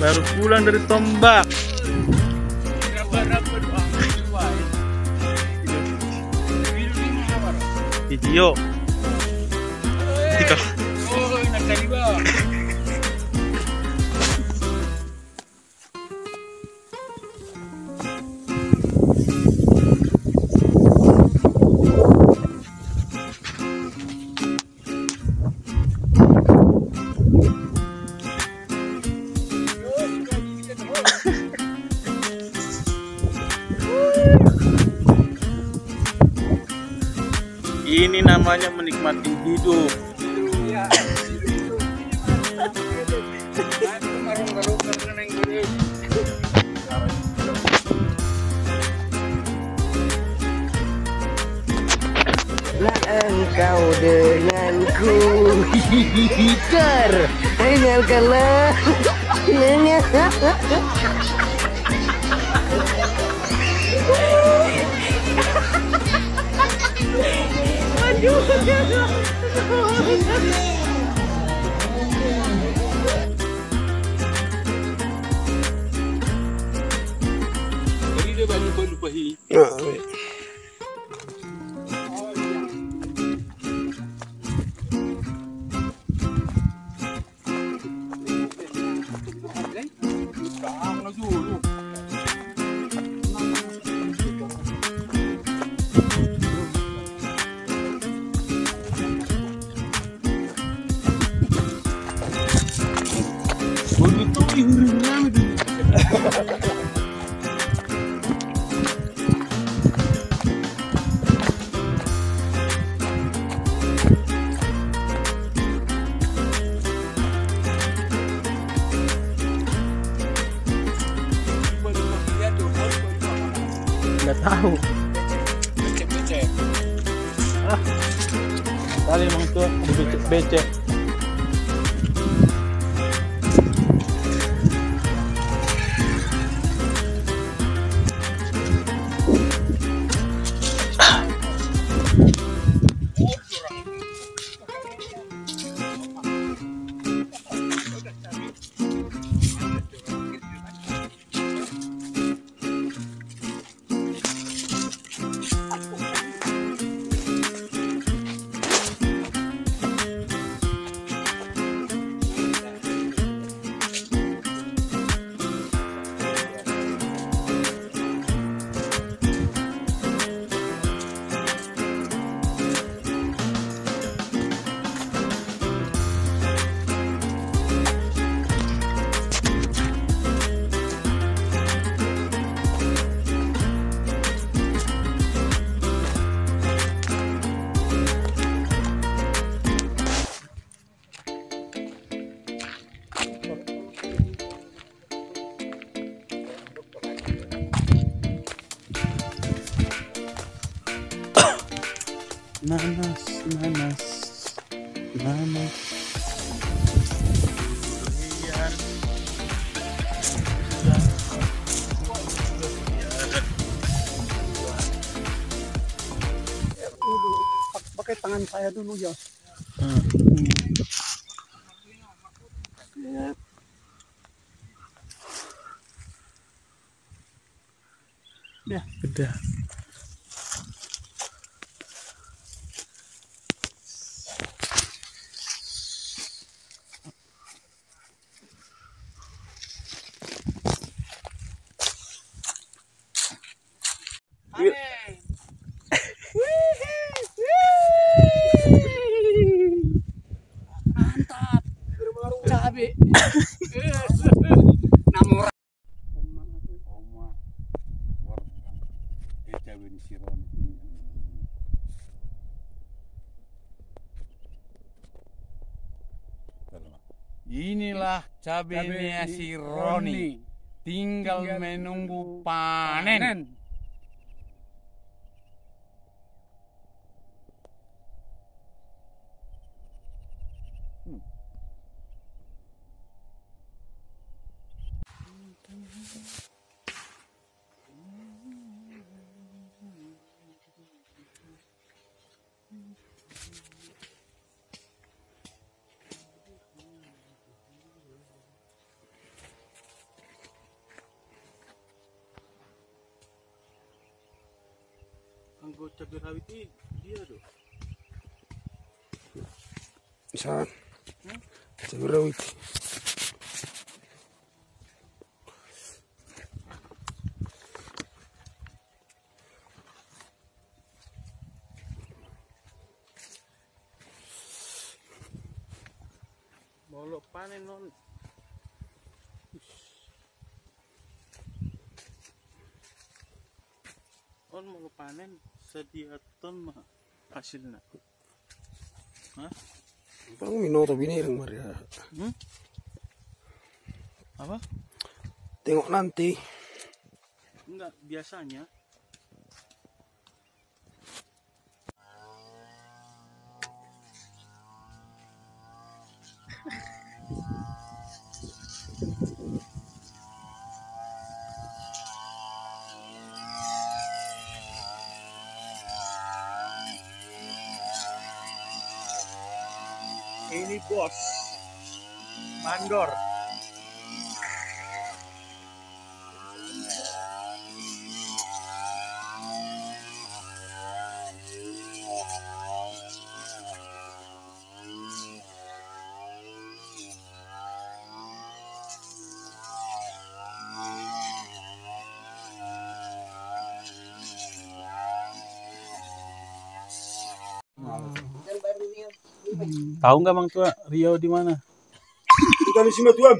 baru pulang dari tombak. Video. Tiga. Ini namanya menikmati hidup. Lah engkau denganku hitar, tinggalkanlah. Nggak tahu. Kali emang itu ada becek-becek. Nanas. Pakai tangan saya dulu ya. Ya, udah. Mantap. Cabe. Namora. Inilah cabenya si Roni, tinggal menunggu panen. cabai rawit ini dia tuh. Saan? Cabai rawit. Mau panen non. On mau panen sedia ton mah hasilnya. Hah? Parang minuto binirang Maria. Apa? Tengok nanti. Enggak, biasanya. Ini bos mandor. Tahu nggak Mang Tua Riau di mana? Kita di sini tuan.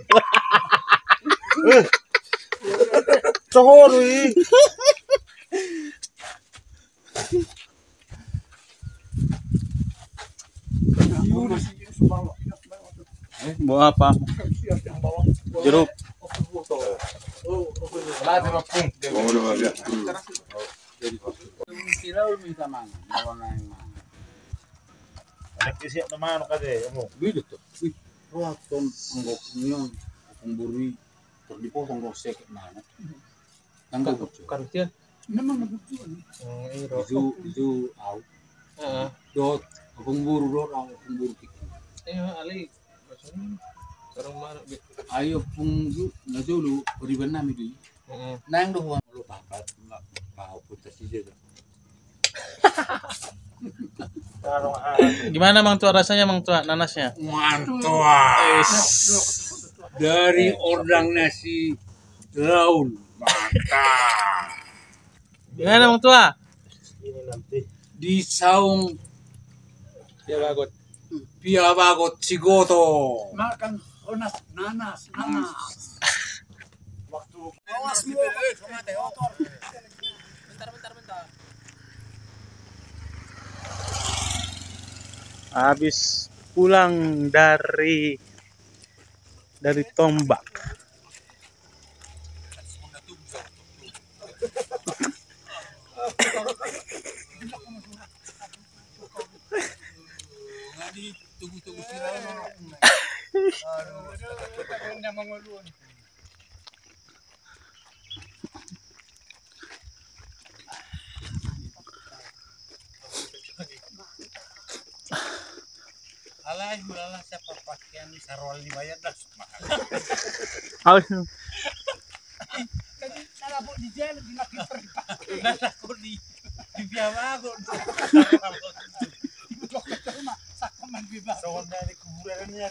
Congor wi. Mau apa? Jeruk. Siap teman kade kamu. Bida tuh. Ruaton anggap nyon kumburi terdipotong rosek mana. Tanggal Karusnya. itu au. Dot kumburu dot au kumburu tik. Ali. Sarang mana? Ayo pungju ngajulu riban nami di. Nang doh lu papat enggak mau putus aja. Gimana Mang Tua rasanya Mang Tua nanasnya? Mantap. Dari ordang nasi daun. Mantap. Gimana Mang Tua? Ini nanti. Di saung Ya bagus. Piabagot Cigoto. Makan nanas. Waktu Awas lu. Bentar. Habis pulang dari Tombak. Tunggu sirah. Alah, mulalah siapa pakaian sarwal dibayar dah mahal. Nalabok di jalan dinakipar. Aku di Piabagot. Sakaman bebas. soal dari kuburannya.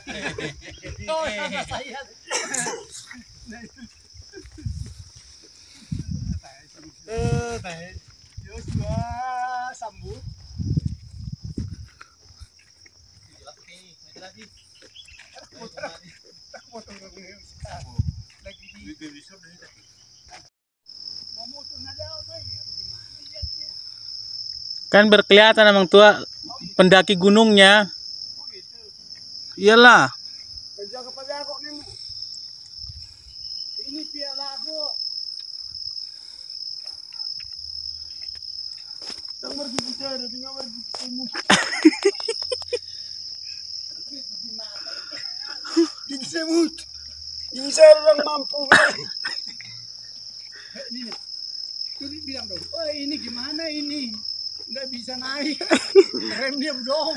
Oh, sama saya. Joshua sambut. Lagi di Kan berkelihatan Mang Tua pendaki gunungnya. Iyalah. penjaga kok nih. Ini piala aku. Tang pergi bicara, tinggal pergi semu. Di semut. Ini saya orang mampu. Ini bilang dong, oh ini gimana ini? Nggak bisa naik. Rem dia dong.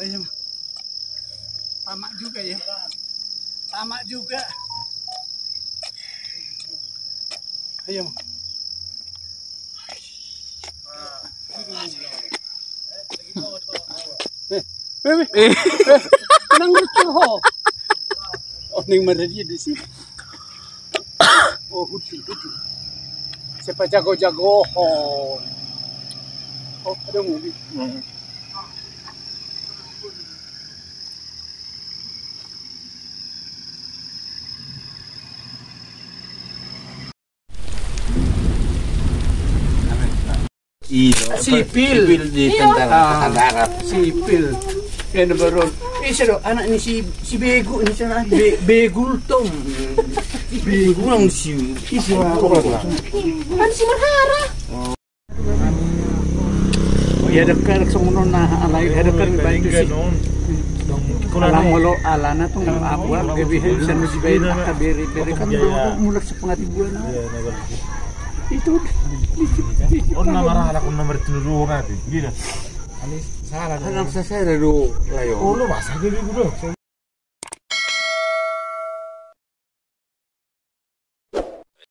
Ayo. Tamak juga ya. Tamak juga. Ayo. Nang lucu ho. Oh, ning maradia di sini. Oh, huti. Siapa jago-jago ho. Oh, ada mobil. Sipil di tentara darat. Sipil. Kaya baron. Siya anak ni si Bego ni siya Begul Tom. Kurang si Kan si Marhara. Ya dekat semuanya na alay dekat baik si. Alam walo alana tong abuat gabi sa nusibay kabiri kan mulak sa pangatibuan na. Itu Onna marah ala kun nomor tinuru ngati. Gila. salah. Anak saya do layo. Oh, lu masak gitu.